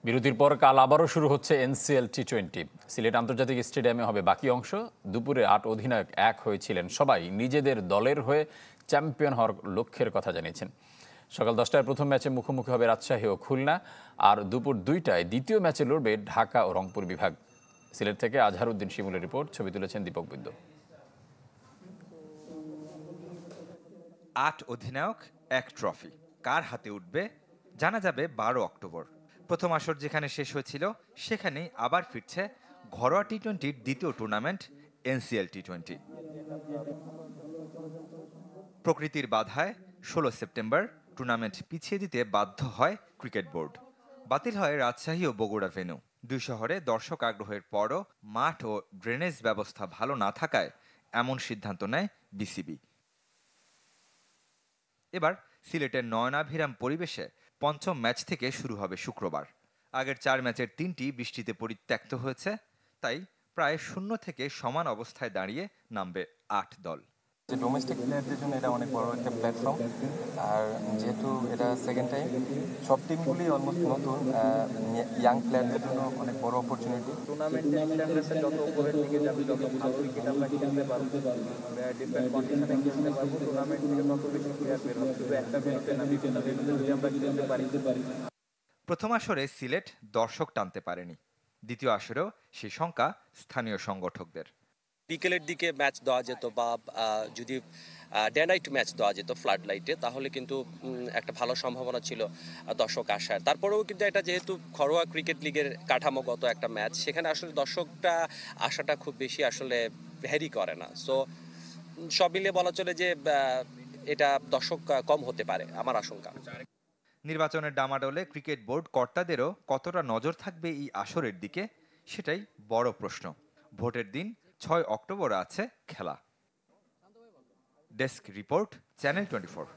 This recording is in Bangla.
বিরতির পর কাল আবারও শুরু হচ্ছে এনসিএল টি20। সিলেট আন্তর্জাতিক স্টেডিয়ামে হবে বাকি অংশ। দুপুরে ৮ অধিনায়ক এক হয়েছিলেন, সবাই নিজেদের দলের হয়ে চ্যাম্পিয়ন হওয়ার লক্ষ্যের কথা জানিয়েছেন। সকাল 10টায় প্রথম ম্যাচে মুখোমুখি হবে রাজশাহী ও খুলনা, আর দুপুর 2টায় দ্বিতীয় ম্যাচে লড়বে ঢাকা ও রংপুর বিভাগ। সিলেট থেকে আজহারউদ্দিন শিমুলের রিপোর্ট, ছবি তুলেছেন দীপক বৈদ্য। ৮ অধিনায়ক, এক ট্রফি কার হাতে উঠবে জানা যাবে ১২ অক্টোবর। প্রথম আসর যেখানে শেষ হয়েছিল সেখানেই আবার ফিরছে ঘরোয়া টি-20-র দ্বিতীয় টুর্নামেন্ট এনসিএল টি20। প্রকৃতির বাধায় ১৬ সেপ্টেম্বর টুর্নামেন্ট পিছিয়ে দিতে বাধ্য হয় ক্রিকেট বোর্ড। বাতিল হয় রাজশাহী ও বগুড়া ভেন্যু। দুই শহরে দর্শক আগ্রহের পরও মাঠ ও ড্রেনেজ ব্যবস্থা ভালো না থাকায় এমন সিদ্ধান্ত নেয় বিসিবি। এবার সিলেটের নয়নাভিরাম পরিবেশে পঞ্চম ম্যাচ থেকে শুরু হবে শুক্রবার। আগের ৪ ম্যাচের ৩টি বৃষ্টিতে পরিত্যক্ত হয়েছে, তাই প্রায় শূন্য থেকে সমান অবস্থায় দাঁড়িয়ে নামবে ৮ দল। ডোমেস্টিক প্লেয়ারদের জন্য এটা অনেক বড় একটা প্ল্যাটফর্ম, আর যেহেতু এটা সেকেন্ড টাইম, সব টিমগুলি অলমোস্ট নতুন, ইয়াং প্লেয়ারদের জন্য অনেক বড় অপরচুনিটি। টুর্নামেন্টের স্ট্যান্ডার্ডটা যত উপরের দিকে যাবে, যত ভালো ক্রিকেট আমরা খেলতে পারবো, ডিফারেন্ট কন্ডিশনে খেলতে পারবো, টুর্নামেন্ট থেকে তত বেশি প্লেয়ার বের হবে। শুধু একটা ভেন্যুতে না, বিভিন্ন ভেন্যুতে যদি আমরা খেলতে পারি। প্রথম আসরে সিলেট দর্শক টানতে পারেনি, দ্বিতীয় আসরেও সেই শঙ্কা স্থানীয় সংগঠকদের। বিকেলের দিকে ম্যাচ দেওয়া যেত, বা যদি ডে নাইট ম্যাচ দেওয়া যেত ফ্লাড লাইটে, তাহলে কিন্তু একটা ভালো সম্ভাবনা ছিল দর্শক আসার। তারপরেও কিন্তু এটা যেহেতু ঘরোয়া ক্রিকেট লিগের কাঠামোগত একটা ম্যাচ, সেখানে আসলে দর্শকটা আসাটা খুব বেশি আসলে ভ্যারি করে না। সো সব মিলিয়ে বলা চলে যে এটা দর্শক কম হতে পারে আমার আশঙ্কা। নির্বাচনের ডামাডোলে ক্রিকেট বোর্ড কর্তাদেরও কতটা নজর থাকবে এই আসরের দিকে, সেটাই বড় প্রশ্ন। ভোটের দিন ৬ অক্টোবর আছে খেলা। Desk report, channel 24।